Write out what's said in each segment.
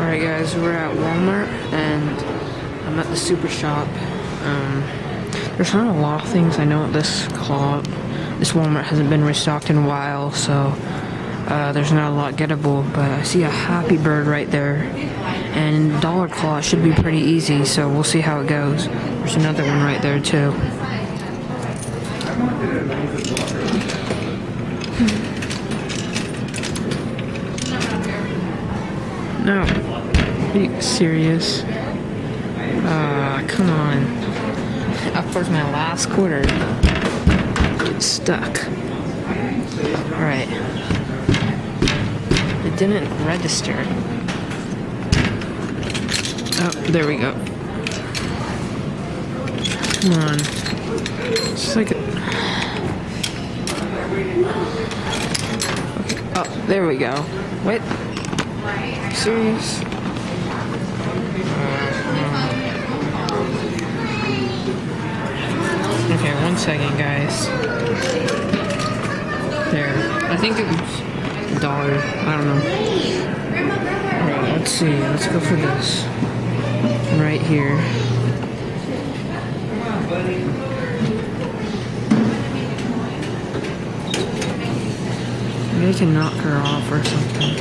Alright guys, we're at Walmart and I'm at the super shop. There's not a lot of things I know at this Walmart hasn't been restocked in a while, so there's not a lot gettable, but I see a Happi Bird right there, and Dollar Claw should be pretty easy, so we'll see how it goes. There's another one right there too. No. Are you serious? Come on. Of course, my last quarter gets stuck. Alright. It didn't register. Oh, there we go. Come on. It's like okay. Oh, there we go. What? Serious? Okay, 1 second, guys. There. I think it was $1. I don't know. Alright, let's see. Let's go for this. Right here. Maybe I can knock her off or something.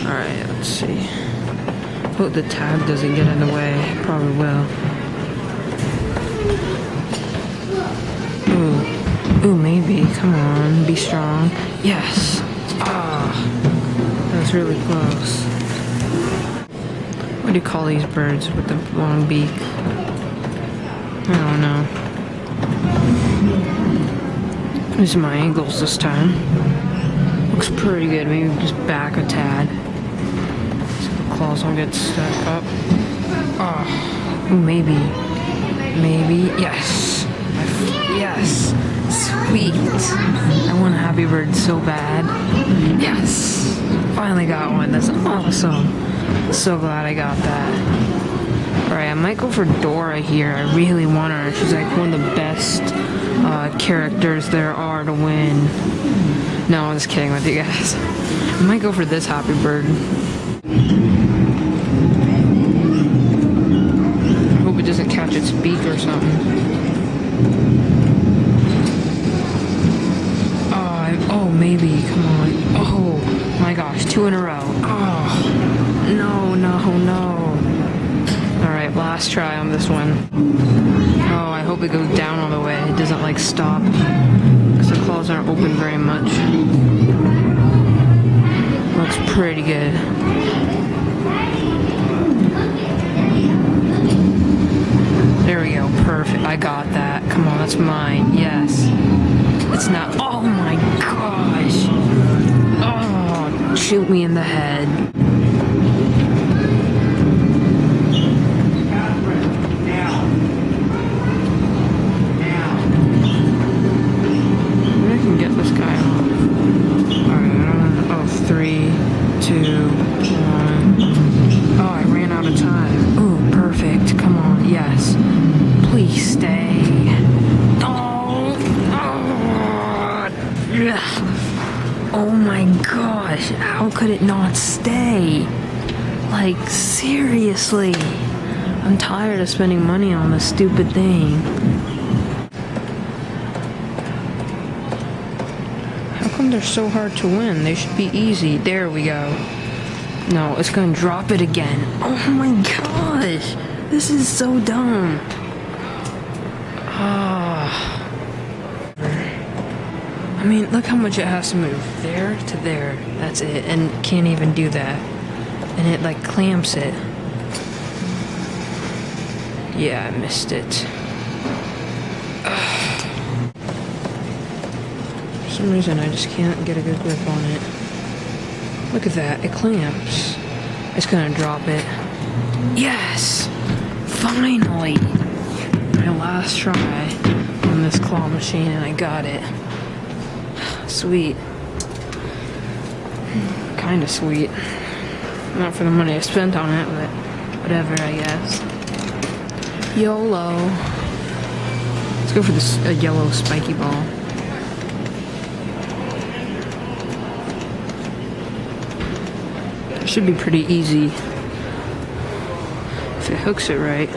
Alright, let's see. Hope the tab doesn't get in the way. Probably will. Ooh, maybe. Come on, be strong. Yes! Ah! That was really close. What do you call these birds with the long beak? I don't know. These are my angles this time. Looks pretty good. Maybe just back a tad. So the claws won't get stuck up. Oh, maybe. Maybe. Yes. Yes. Sweet. I want a Happi Bird so bad. Yes. Finally got one. That's awesome. So glad I got that. Alright, I might go for Dora here. I really want her. She's like one of the best characters there are to win. No, I'm just kidding with you guys. I might go for this Happi Bird. I hope it doesn't catch its beak or something. Oh, maybe. Come on. Oh, my gosh. 2 in a row. Oh, no. Alright, last try on this one. Oh, I hope it goes down all the way. It doesn't, like, stop. Because the claws aren't open very much. Looks pretty good. There we go. Perfect. I got that. Come on, that's mine. Yes. It's not. Oh my gosh. Oh, shoot me in the head. Maybe I can get this guy off. Alright, oh, 3, 2, 1. Oh, I ran out of time. Ooh, perfect. Come on, yes. Please stay. Oh my gosh, how could it not stay? Like, seriously. I'm tired of spending money on this stupid thing. How come they're so hard to win? They should be easy. There we go. No, it's gonna drop it again. Oh my gosh, this is so dumb. I mean, look how much it has to move. There to there. That's it. And can't even do that. And it, like, clamps it. Yeah, I missed it. Ugh. For some reason, I just can't get a good grip on it. Look at that. It clamps. It's gonna drop it. Yes! Finally! My last try on this claw machine, and I got it. Sweet. Kinda sweet. Not for the money I spent on it, but whatever, I guess. YOLO. Let's go for this yellow spiky ball. Should be pretty easy if it hooks it right.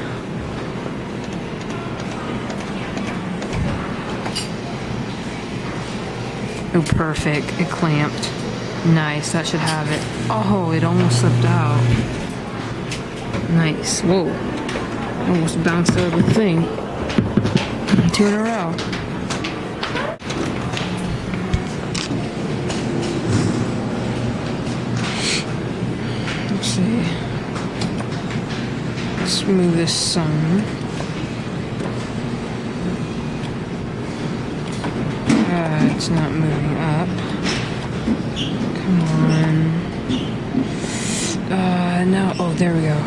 Oh, perfect. It clamped. Nice. That should have it. Oh, it almost slipped out. Nice. Whoa. Almost bounced out of the thing. 2 in a row. Let's see. Let's move this some. It's not moving up. Come on. No. Oh, there we go.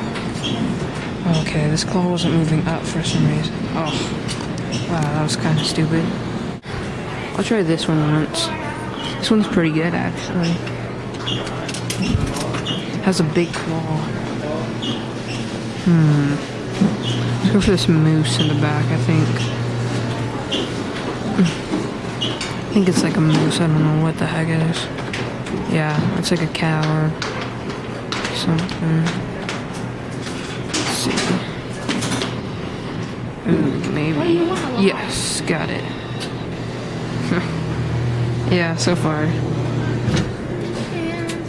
Okay, this claw wasn't moving up for some reason. Oh. Wow, that was kind of stupid. I'll try this one once. This one's pretty good, actually. Has a big claw. Let's go for this moose in the back, I think. I think it's like a moose. I don't know what the heck it is. Yeah, it's like a cow or something. Let's see. Ooh, maybe. Yes, got it. Yeah, so far.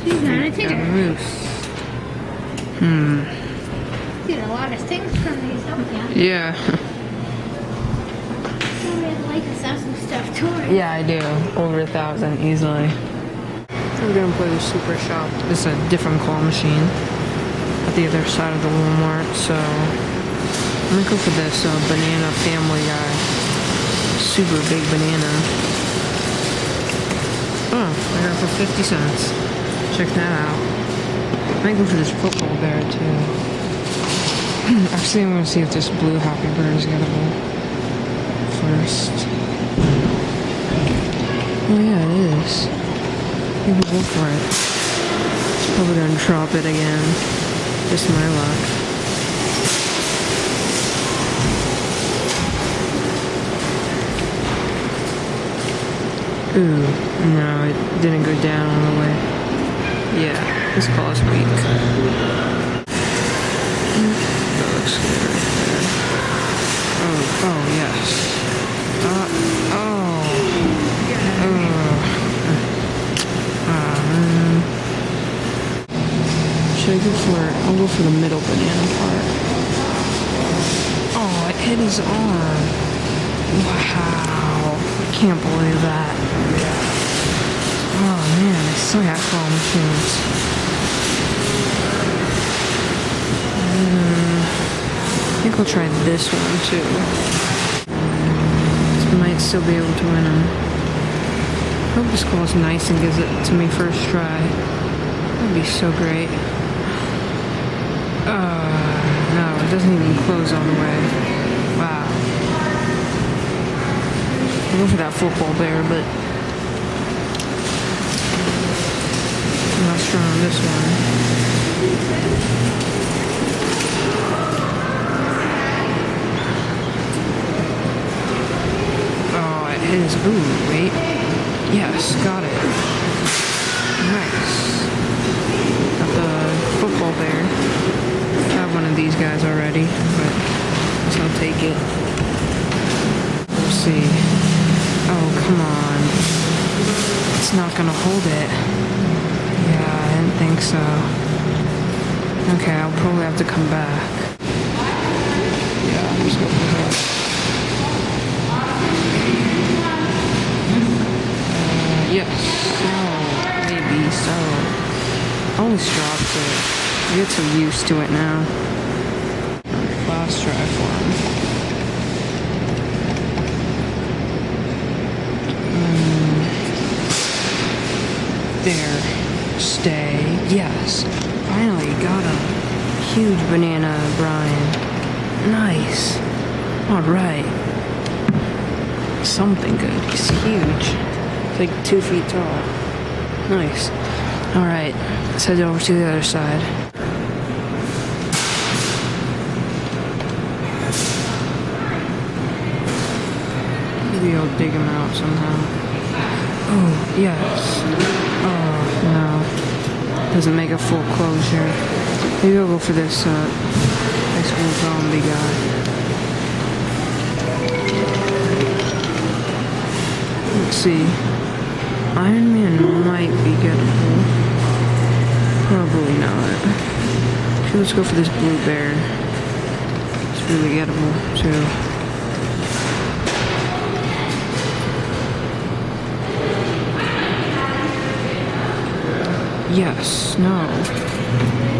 He's not a tiger. Moose. Get a lot of things from these, don't you? Yeah. Like 1,000 stuff toys. Yeah, I do. Over 1,000 easily. We're gonna play the Super Shop. This is a different claw machine at the other side of the Walmart, so I'm gonna go for this banana Family Guy. Super big banana. Oh, I got it for 50 cents. Check that out. I might go for this football bear too. Actually, I'm gonna see if this blue Happi Bird is gettable first. Oh yeah, it is. Maybe we'll go for it. It's probably gonna drop it again. Just my luck. Ooh, no, it didn't go down all the way. Yeah, this claw is weak. That looks good right there. Oh, yes. Should I go for it? I'll go for the middle banana part. Oh, it hit his arm. Wow. I can't believe that. Oh man, I still got claw machines. I think I'll try this one too. I might still be able to win him. I hope this claw is nice and gives it to me first try. That'd be so great. No, it doesn't even close all the way. Wow. I'll go for that football bear, but I'm not strong on this one. Oh, it is. Ooh, wait. Yes, got it. Nice. Got the football bear. I have one of these guys already, but I'll take it. We'll see. Oh, come on. It's not gonna hold it. Yeah, I didn't think so. Okay, I'll probably have to come back. Yeah, I'm just going for that. Yes. Oh, maybe so. Always drops it. I get so used to it now. Last try for him. There. Stay. Yes. Finally got him. Huge banana, Brian. Nice. Alright. Something good. He's huge. It's like 2 feet tall. Nice. Alright. Let's head over to the other side. Maybe I'll dig him out somehow. Oh, yes. Oh, no. doesn't make a full closure. Maybe I'll go for this high school zombie guy. Let's see. Iron Man might be gettable. Probably not. Okay, let's go for this blue bear. It's really gettable too. Yes, no.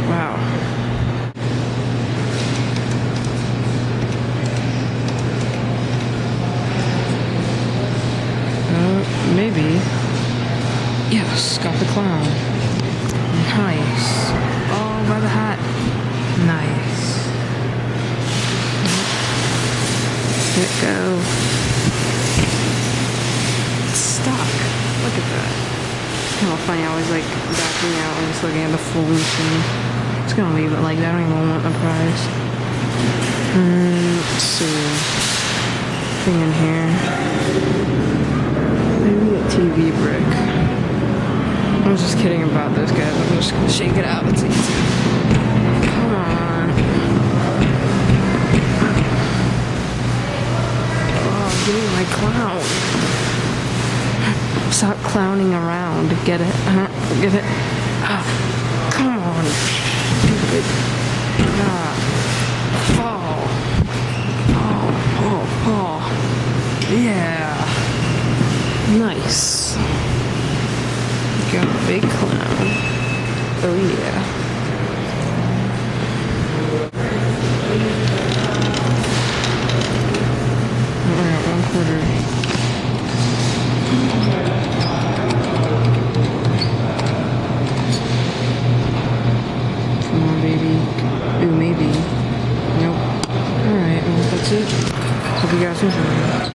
Wow. Maybe. Yes, got the clown. Nice. Oh, by the hat. Nice. Let it go. It's stuck. Look at that. It's kind of funny. I was like backing out and just looking at the full machine. It's gonna leave it like that. I don't even want the prize. Let's see. Thing in here. Maybe a TV brick. I was just kidding about this, guys. I'm just gonna shake it out. It's easy. Come on. Oh, give me my clown. Stop clowning around. Get it? Get it? Come on. Stupid. Oh. Yeah. Nice. Got a big clown. Oh yeah. Alright, 1/4. Come on, baby. Ooh, maybe. Nope. Alright, well, that's it. Hope you guys enjoy.